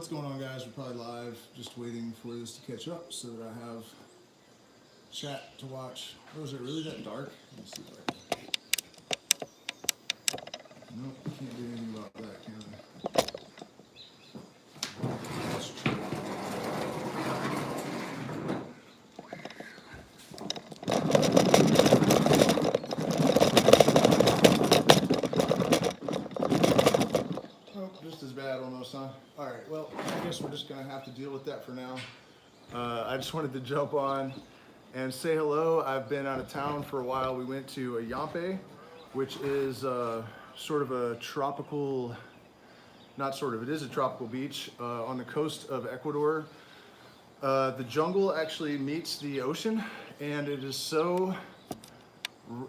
What's going on, guys? We're probably live, just waiting for this to catch up so that I have chat to watch. Oh, is it really that dark? Let me see if I can. Nope, can't do anything about that, can I? That's true. Oh, just as bad almost, huh? Alright, well, I guess we're just gonna have to deal with that for now. I just wanted to jump on and say hello. I've been out of town for a while. We went to Ayampe, which is sort of a tropical, not sort of, it is a tropical beach on the coast of Ecuador. The jungle actually meets the ocean, and it is so,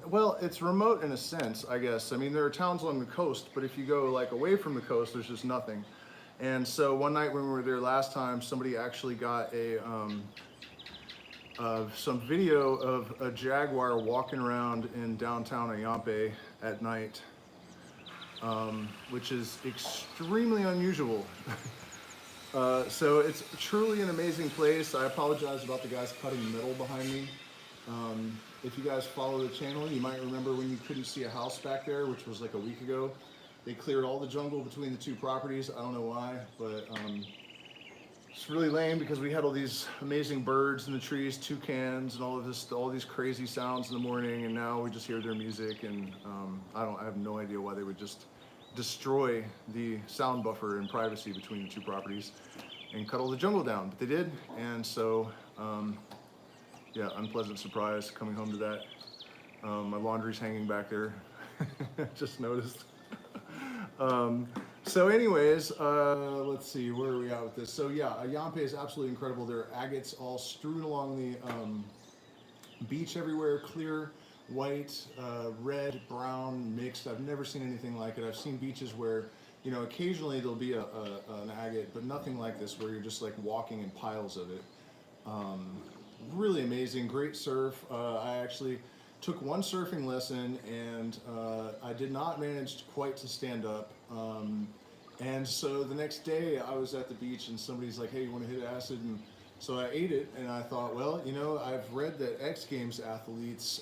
well, it's remote in a sense, I guess. I mean, there are towns along the coast, but if you go like away from the coast, there's just nothing. And so one night when we were there last time, somebody actually got a some video of a jaguar walking around in downtown Ayampe at night, which is extremely unusual. So it's truly an amazing place. I apologize about the guys cutting metal behind me. If you guys follow the channel, you might remember when you couldn't see a house back there, which was like a week ago. They cleared all the jungle between the two properties. I don't know why, but it's really lame because we had all these amazing birds in the trees, toucans, and all of this, all these crazy sounds in the morning, and now we just hear their music, and I have no idea why they would just destroy the sound buffer and privacy between the two properties and cut all the jungle down, but they did, and so yeah, unpleasant surprise coming home to that. My laundry's hanging back there. Just noticed. So anyways, let's see, where are we at with this? So yeah, Ayampe is absolutely incredible. There are agates all strewn along the beach everywhere, clear, white, red, brown, mixed. I've never seen anything like it. I've seen beaches where, you know, occasionally there'll be an agate, but nothing like this where you're just like walking in piles of it. Really amazing, great surf. I actually took one surfing lesson, and I did not manage quite to stand up. And so the next day I was at the beach and somebody's like, hey, you want to hit acid? And so I ate it, and I thought, well, you know, I've read that X Games athletes,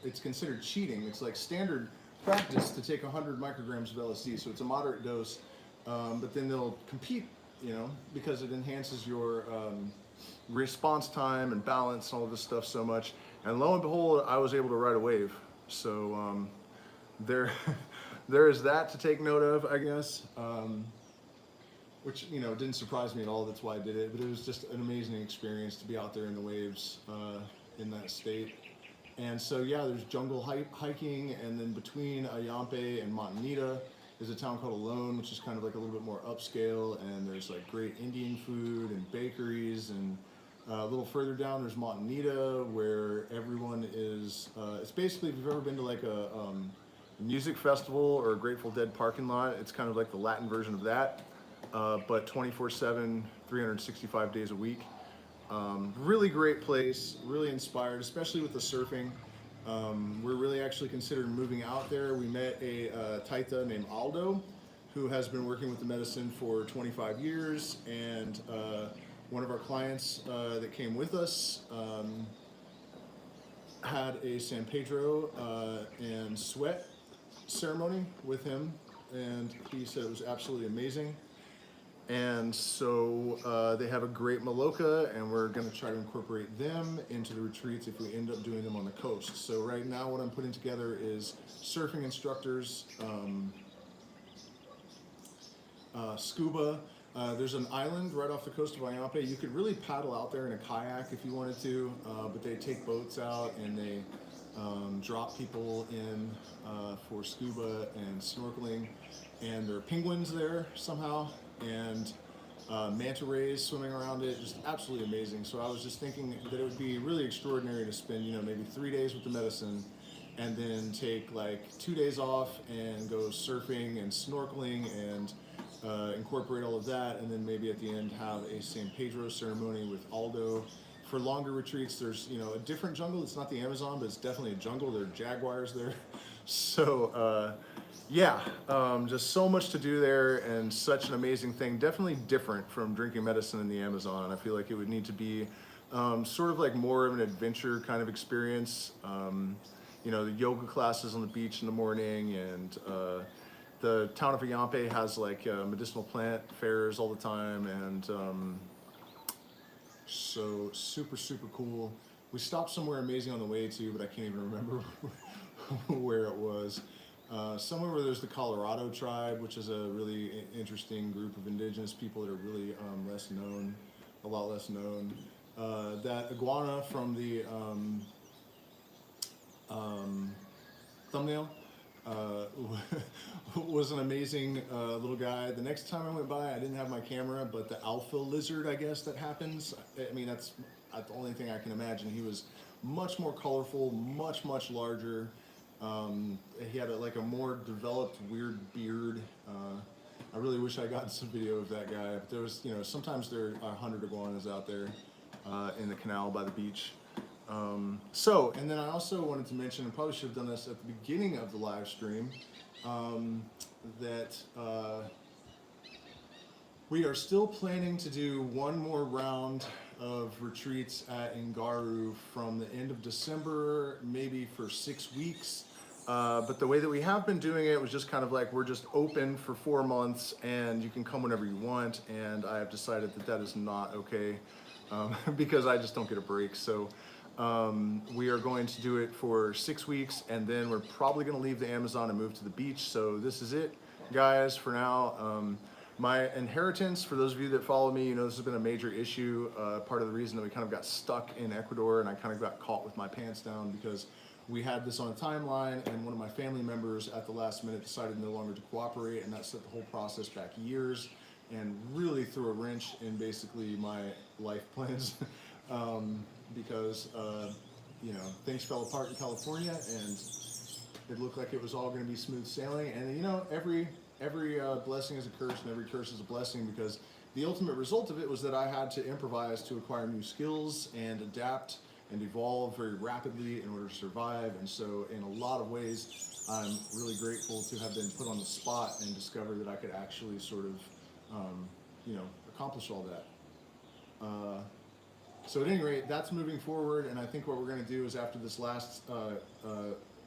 it's considered cheating. It's like standard practice to take 100 micrograms of LSD, so it's a moderate dose, but then they'll compete, you know, because it enhances your response time and balance and all of this stuff so much. And lo and behold, I was able to ride a wave. So there is that to take note of, I guess, which, you know, didn't surprise me at all. That's why I did it. But it was just an amazing experience to be out there in the waves in that state. And so, yeah, there's jungle hiking, and then between Ayampe and Montanita is a town called Olon, which is kind of like a little bit more upscale, and there's like great Indian food and bakeries, and a little further down there's Montanita, where everyone is, it's basically, if you've ever been to like a music festival or a Grateful Dead parking lot, it's kind of like the Latin version of that, but 24/7, 365 days a week. Really great place, really inspired, especially with the surfing. We're really actually considering moving out there. We met a Taita named Aldo, who has been working with the medicine for 25 years, and one of our clients that came with us had a San Pedro and sweat ceremony with him, and he said it was absolutely amazing. And so they have a great maloka, and we're going to try to incorporate them into the retreats if we end up doing them on the coast. So right now what I'm putting together is surfing instructors, scuba. There's an island right off the coast of Ayampe. You could really paddle out there in a kayak if you wanted to, but they take boats out and they drop people in for scuba and snorkeling. And there are penguins there somehow, and manta rays swimming around it, just absolutely amazing. So I was just thinking that it would be really extraordinary to spend, you know, maybe 3 days with the medicine, and then take like 2 days off and go surfing and snorkeling and incorporate all of that, and then maybe at the end have a San Pedro ceremony with Aldo. For longer retreats, there's, you know, a different jungle. It's not the Amazon, but it's definitely a jungle. There are jaguars there. So Yeah, just so much to do there and such an amazing thing. Definitely different from drinking medicine in the Amazon. I feel like it would need to be sort of like more of an adventure kind of experience. You know, the yoga classes on the beach in the morning, and the town of Ayampe has like medicinal plant fairs all the time, and so super, super cool. We stopped somewhere amazing on the way too, but I can't even remember where it was. Somewhere where there's the Colorado tribe, which is a really interesting group of indigenous people that are really less known, a lot less known. That iguana from the thumbnail uh, was an amazing little guy. The next time I went by, I didn't have my camera, but the alpha lizard, I guess, that happens. I mean, that's the only thing I can imagine. He was much more colorful, much, much larger. He had like a more developed weird beard. I really wish I got some video of that guy. But there was, you know, sometimes there are 100 iguanas out there in the canal by the beach. And then I also wanted to mention, and probably should have done this at the beginning of the live stream, that we are still planning to do one more round of retreats at Ngaru from the end of December, maybe for 6 weeks. But the way that we have been doing it was just kind of like, we're just open for 4 months and you can come whenever you want. And I have decided that that is not okay because I just don't get a break. So we are going to do it for 6 weeks, and then we're probably going to leave the Amazon and move to the beach. So this is it, guys, for now. My inheritance, for those of you that follow me, you know this has been a major issue. Part of the reason that we kind of got stuck in Ecuador, and I kind of got caught with my pants down because we had this on a timeline, and one of my family members at the last minute decided no longer to cooperate, and that set the whole process back years and really threw a wrench in basically my life plans. Because you know, things fell apart in California, and it looked like it was all going to be smooth sailing. And you know, every blessing is a curse, and every curse is a blessing, because the ultimate result of it was that I had to improvise to acquire new skills and adapt and evolve very rapidly in order to survive. And so, in a lot of ways, I'm really grateful to have been put on the spot and discover that I could actually sort of, you know, accomplish all that. So at any rate, that's moving forward, and I think what we're going to do is, after this last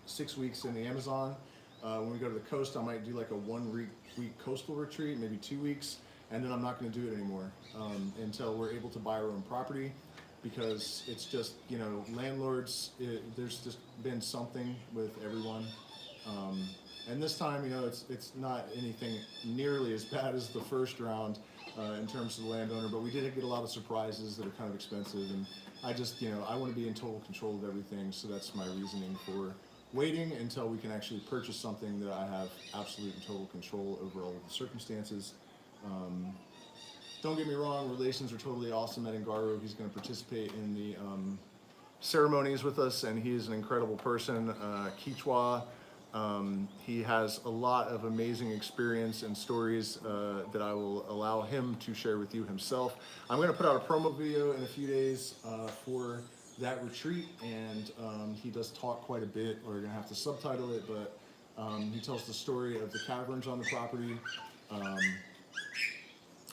6 weeks in the Amazon, when we go to the coast, I might do like a 1 week coastal retreat, maybe 2 weeks, and then I'm not going to do it anymore until we're able to buy our own property, because it's just, you know, landlords, there's just been something with everyone. And this time, you know, it's not anything nearly as bad as the first round in terms of the landowner, but we did get a lot of surprises that are kind of expensive, and I just, you know, I want to be in total control of everything, so that's my reasoning for waiting until we can actually purchase something that I have absolute and total control over all of the circumstances. Don't get me wrong, relations are totally awesome at Ngaru. He's going to participate in the ceremonies with us, and he is an incredible person. Quechua. He has a lot of amazing experience and stories that I will allow him to share with you himself. I'm going to put out a promo video in a few days for that retreat, and he does talk quite a bit. We're going to have to subtitle it, but he tells the story of the caverns on the property.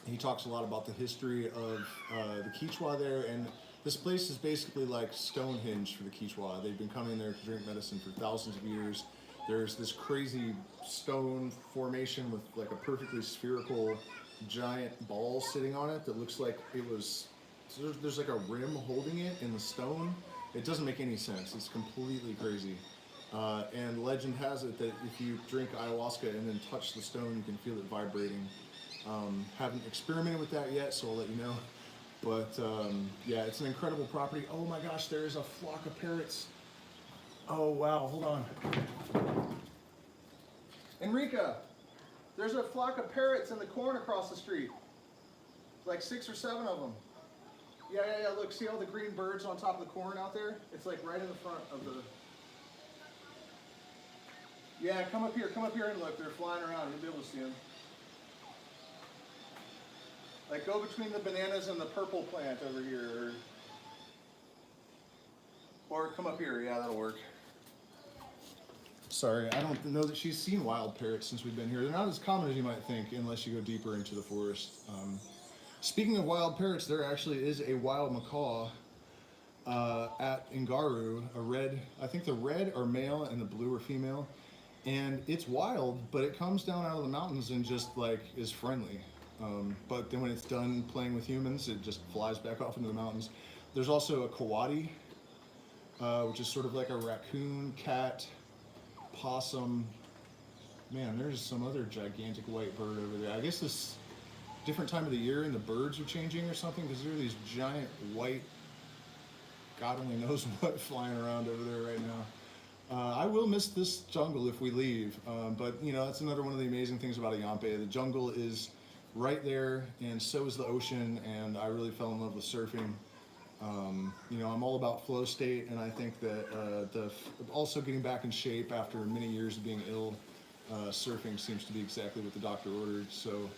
He talks a lot about the history of the Quechua there, and this place is basically like Stonehenge for the Quechua. They've been coming there to drink medicine for thousands of years. There's this crazy stone formation with like a perfectly spherical giant ball sitting on it that looks like it was, there's like a rim holding it in the stone. It doesn't make any sense. It's completely crazy. And legend has it that if you drink ayahuasca and then touch the stone, you can feel it vibrating. Haven't experimented with that yet, so I'll let you know. But yeah, it's an incredible property. Oh my gosh, there is a flock of parrots. Oh wow, hold on. Enrica, there's a flock of parrots in the corn across the street. Like 6 or 7 of them. Yeah, look, see all the green birds on top of the corn out there? It's like right in the front of the... Yeah, come up here and look, they're flying around, you'll be able to see them. Like go between the bananas and the purple plant over here. Or come up here, yeah, that'll work. Sorry, I don't know that she's seen wild parrots since we've been here. They're not as common as you might think unless you go deeper into the forest. Speaking of wild parrots, there actually is a wild macaw at Ngaru, a red, I think the red are male and the blue are female. And it's wild, but it comes down out of the mountains and just like is friendly. But then when it's done playing with humans, it just flies back off into the mountains. There's also a coati, which is sort of like a raccoon, cat, possum. Man, there's some other gigantic white bird over there. I guess this different time of the year and the birds are changing or something, because there are these giant white, God only knows what, flying around over there right now. I will miss this jungle if we leave, but you know, that's another one of the amazing things about Ayampe. The jungle is right there, and so is the ocean, and I really fell in love with surfing. You know, I'm all about flow state, and I think that also getting back in shape after many years of being ill, surfing seems to be exactly what the doctor ordered. So,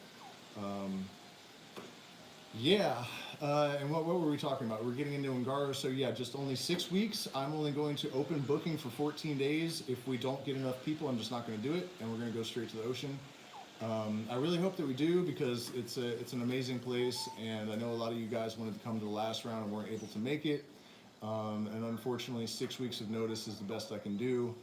yeah. And what were we talking about? We're getting into Ngaro. So yeah, just only 6 weeks. I'm only going to open booking for 14 days. If we don't get enough people, I'm just not going to do it, and we're going to go straight to the ocean. I really hope that we do, because it's an amazing place, and I know a lot of you guys wanted to come to the last round and weren't able to make it. And unfortunately, 6 weeks of notice is the best I can do.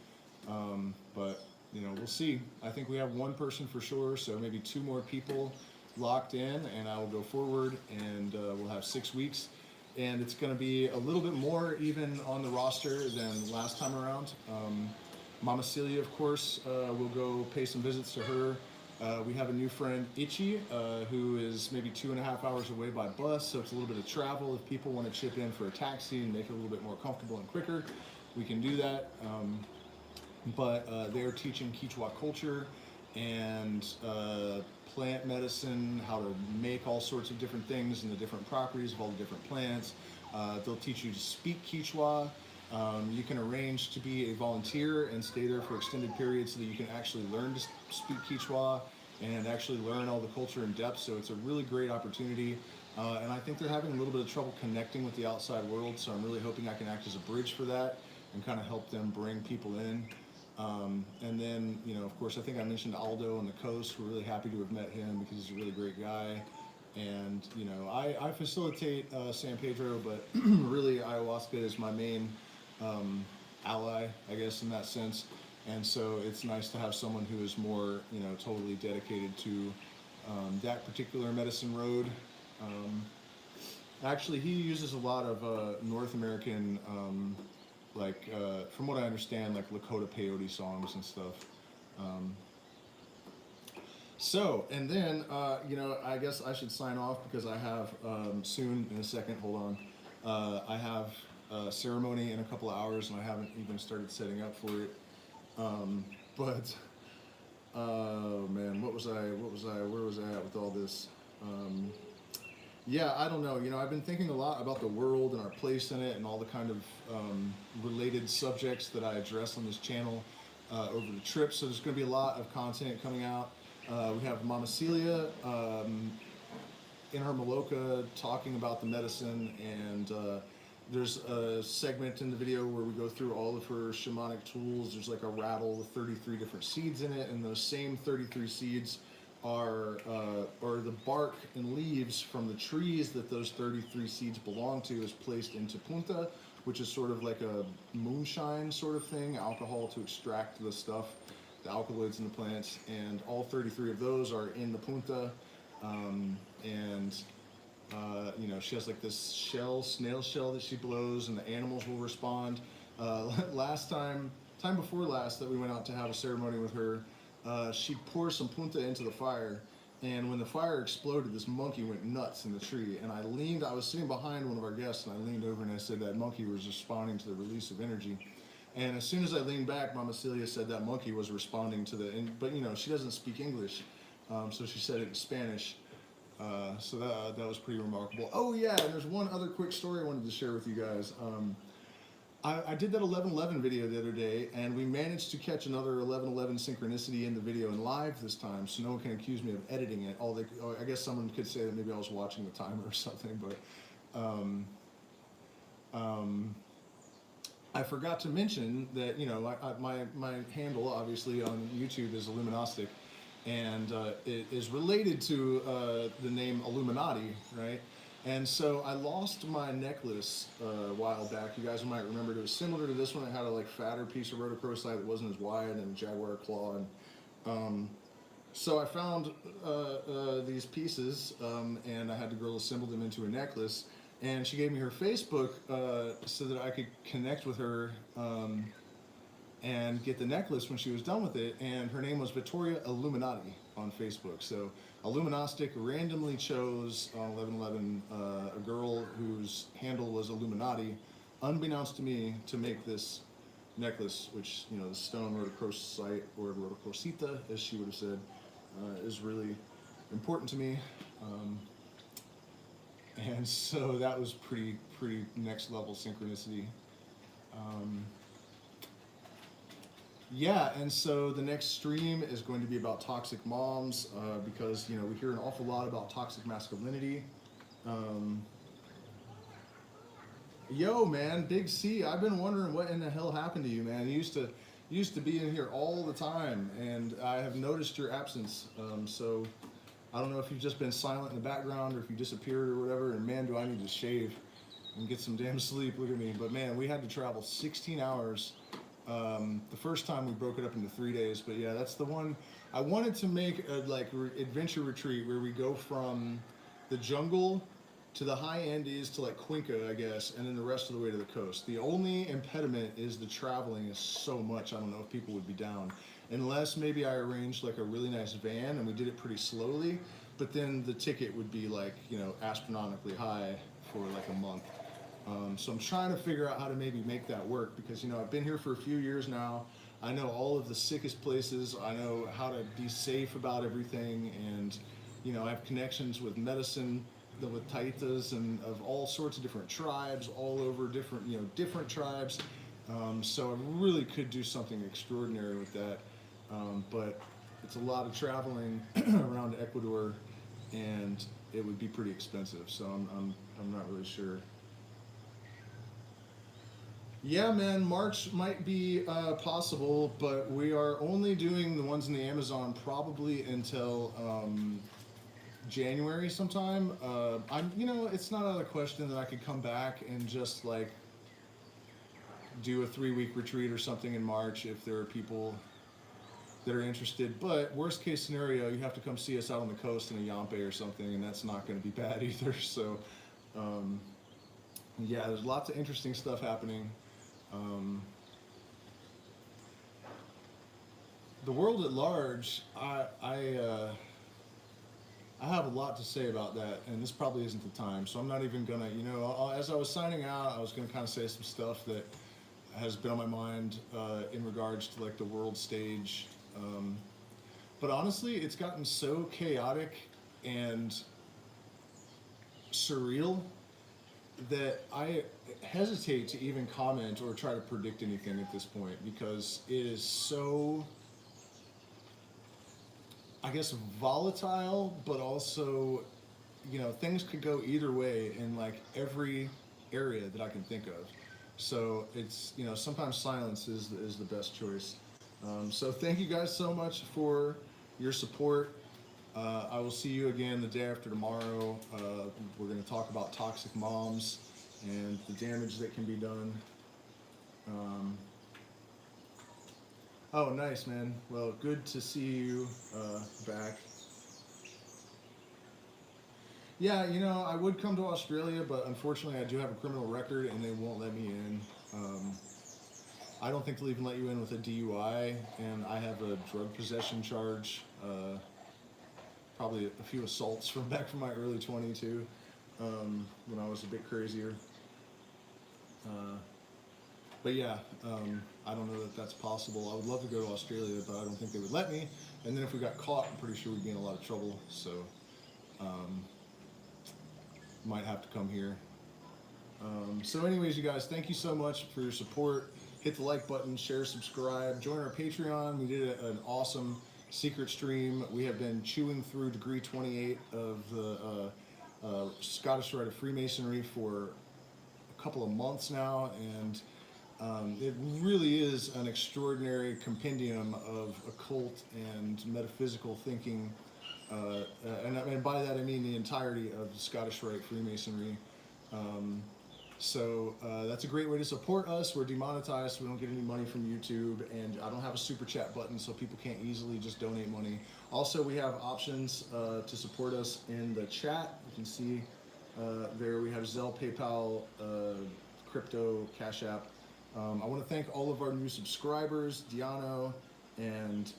But you know, we'll see. I think we have one person for sure, so maybe 2 more people locked in, and I will go forward, and we'll have 6 weeks. And it's going to be a little bit more even on the roster than last time around. Mama Celia, of course, we'll go pay some visits to her. We have a new friend, Ichi, who is maybe 2.5 hours away by bus, so it's a little bit of travel. If people want to chip in for a taxi and make it a little bit more comfortable and quicker, we can do that. But they're teaching Quechua culture and plant medicine, how to make all sorts of different things and the different properties of all the different plants. They'll teach you to speak Quechua. You can arrange to be a volunteer and stay there for extended periods so that you can actually learn to speak Quechua and actually learn all the culture in depth. So it's a really great opportunity. And I think they're having a little bit of trouble connecting with the outside world. So I'm really hoping I can act as a bridge for that and kind of help them bring people in. And then, you know, of course, I think I mentioned Aldo on the coast. We're really happy to have met him because he's a really great guy. And, you know, I facilitate San Pedro, but really ayahuasca is my main ally, I guess, in that sense. And so it's nice to have someone who is more, you know, totally dedicated to that particular medicine road. Actually, he uses a lot of North American, from what I understand, like Lakota peyote songs and stuff. So, and then, you know, I guess I should sign off because I have soon, in a second, hold on, I have a ceremony in a couple of hours and I haven't even started setting up for it. But, oh man, where was I at with all this? Yeah, I don't know. You know, I've been thinking a lot about the world and our place in it and all the kind of related subjects that I address on this channel over the trip. So there's going to be a lot of content coming out. We have Mama Celia in her Maloka talking about the medicine, and there's a segment in the video where we go through all of her shamanic tools. There's like a rattle with 33 different seeds in it, and those same 33 seeds are the bark and leaves from the trees that those 33 seeds belong to is placed into punta, which is sort of like a moonshine sort of thing, alcohol to extract the stuff, the alkaloids in the plants, and all 33 of those are in the punta. You know, she has like this snail shell that she blows, and the animals will respond. Time before last that we went out to have a ceremony with her, she poured some punta into the fire, and when the fire exploded, this monkey went nuts in the tree. And I was sitting behind one of our guests, and I leaned over and I said that monkey was responding to the release of energy. And as soon as I leaned back, Mama Celia said that monkey was responding to but you know, she doesn't speak English, so she said it in Spanish. So that was pretty remarkable. Oh yeah, and there's one other quick story I wanted to share with you guys. I did that 11/11 video the other day, and we managed to catch another 11/11 synchronicity in the video and live this time, so no one can accuse me of editing it. I guess someone could say that maybe I was watching the timer or something, but I I forgot to mention that, you know, my handle obviously on YouTube is illumignostic, and it is related to the name Illuminati, right? And so I lost my necklace a while back. You guys might remember it was similar to this one. It had a like fatter piece of rhodochrosite that wasn't as wide, and a jaguar claw. And so I found these pieces, and I had the girl assemble them into a necklace. And she gave me her Facebook so that I could connect with her and get the necklace when she was done with it. And her name was Victoria Illuminati on Facebook. So Illumignostic randomly chose on 11/11 a girl whose handle was Illuminati, unbeknownst to me, to make this necklace, which, you know, the stone rhodochrosite, or rhodochrosita, as she would have said, is really important to me. And so that was pretty next level synchronicity. Yeah, and so the next stream is going to be about toxic moms, because, you know, we hear an awful lot about toxic masculinity. Yo, man, Big C, I've been wondering what in the hell happened to you, man. You used to be in here all the time, and I have noticed your absence. So I don't know if you've just been silent in the background or if you disappeared or whatever, and man, do I need to shave and get some damn sleep. Look at me. But man, we had to travel 16 hours. The first time we broke it up into 3 days, but yeah, that's the one. I wanted to make a adventure retreat where we go from the jungle to the high Andes to like Cuenca, I guess, and then the rest of the way to the coast. The only impediment is the traveling is so much. I don't know if people would be down, unless maybe I arranged like a really nice van and we did it pretty slowly, but then the ticket would be like, you know, astronomically high for like a month. So I'm trying to figure out how to maybe make that work, because, you know, I've been here for a few years now. I know all of the sickest places. I know how to be safe about everything, and, you know, I have connections with medicine, with taitas, and of all sorts of different tribes all over different tribes. So I really could do something extraordinary with that. But it's a lot of traveling around Ecuador, and it would be pretty expensive. So I'm not really sure. Yeah, man, March might be possible, but we are only doing the ones in the Amazon probably until January sometime. You know, it's not out of the question that I could come back and just like do a 3-week retreat or something in March if there are people that are interested. But worst case scenario, you have to come see us out on the coast in Ayampe or something, and that's not going to be bad either. So yeah, there's lots of interesting stuff happening. The world at large, I have a lot to say about that, and this probably isn't the time, so I'm not even gonna, you know, as I was signing out, I was gonna kind of say some stuff that has been on my mind in regards to like the world stage. But honestly, it's gotten so chaotic and surreal that I hesitate to even comment or try to predict anything at this point, because it is so, I guess, volatile, but also, you know, things could go either way in like every area that I can think of. So it's, you know, sometimes silence is the best choice. So thank you guys so much for your support. I will see you again the day after tomorrow. We're going to talk about toxic moms and the damage that can be done. Oh, nice, man. Well, good to see you back. Yeah, you know, I would come to Australia, but unfortunately I do have a criminal record and they won't let me in. I don't think they'll even let you in with a DUI, and I have a drug possession charge. Probably a few assaults from back from my early 20s too, when I was a bit crazier. But yeah, I don't know that that's possible. I would love to go to Australia, but I don't think they would let me. And then if we got caught, I'm pretty sure we'd be in a lot of trouble. So might have to come here. So anyways, you guys, thank you so much for your support. Hit the like button, share, subscribe, join our Patreon. We did an awesome secret stream. We have been chewing through degree 28 of the Scottish Rite of Freemasonry for a couple of months now, and It really is an extraordinary compendium of occult and metaphysical thinking, and by that I mean the entirety of Scottish Rite Freemasonry. Um, that's a great way to support us. We're demonetized, so we don't get any money from YouTube, and I don't have a super chat button, so people can't easily just donate money. Also, we have options to support us in the chat. You can see there we have Zelle, PayPal, crypto, Cash App. I want to thank all of our new subscribers, Diano, and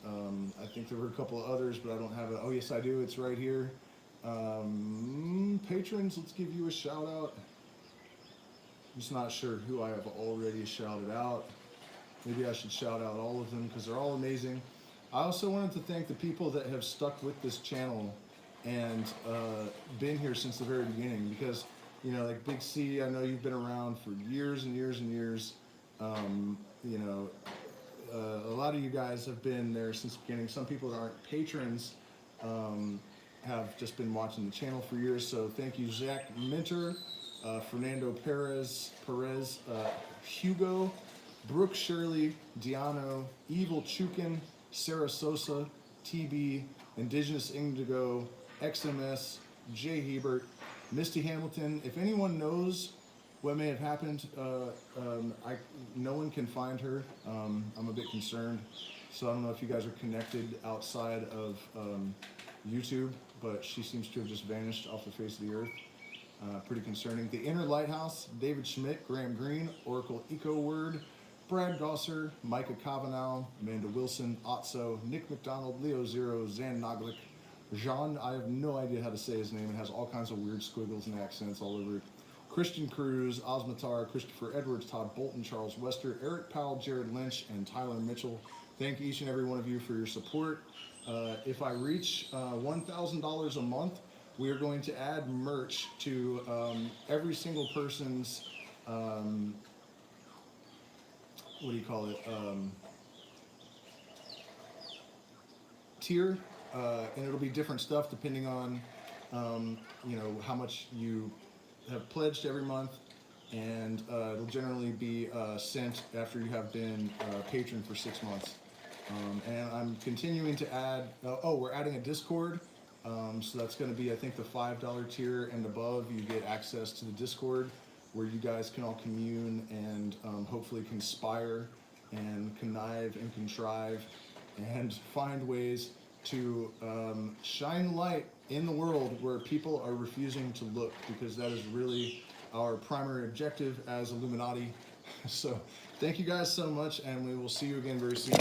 I think there were a couple of others, but I don't have it. Oh, yes, I do. It's right here. Patrons, let's give you a shout out. I'm just not sure who I have already shouted out. Maybe I should shout out all of them because they're all amazing. I also wanted to thank the people that have stuck with this channel and been here since the very beginning, because, you know, like Big C, I know you've been around for years and years and years. You know, a lot of you guys have been there since the beginning. Some people that aren't patrons have just been watching the channel for years. So thank you, Zach Minter, Fernando Perez, Hugo, Brooke Shirley, Diano, Evil Chukin, Sarah Sosa, TB, Indigenous Indigo, XMS, Jay Hebert, Misty Hamilton. If anyone knows what may have happened, no one can find her. I'm a bit concerned, so I don't know if you guys are connected outside of YouTube, but she seems to have just vanished off the face of the earth. Pretty concerning. The Inner Lighthouse, David Schmidt, Graham Green, Oracle Eco Word, Brad Gosser, Micah Kavanaugh, Amanda Wilson, Otso, Nick McDonald, Leo Zero, Zan Naglik, Jean, I have no idea how to say his name. It has all kinds of weird squiggles and accents all over it. Christian Cruz, Osmatar, Christopher Edwards, Todd Bolton, Charles Wester, Eric Powell, Jared Lynch, and Tyler Mitchell. Thank each and every one of you for your support. If I reach $1,000 a month, we are going to add merch to every single person's, what do you call it, tier, and it'll be different stuff depending on, you know, how much you have pledged every month, and it'll generally be sent after you have been a patron for 6 months. And I'm continuing to add, we're adding a Discord. So that's going to be, I think, the $5 tier and above. You get access to the Discord where you guys can all commune and hopefully conspire and connive and contrive and find ways to shine light in the world where people are refusing to look, because that is really our primary objective as Illuminati. So thank you guys so much, and we will see you again very soon.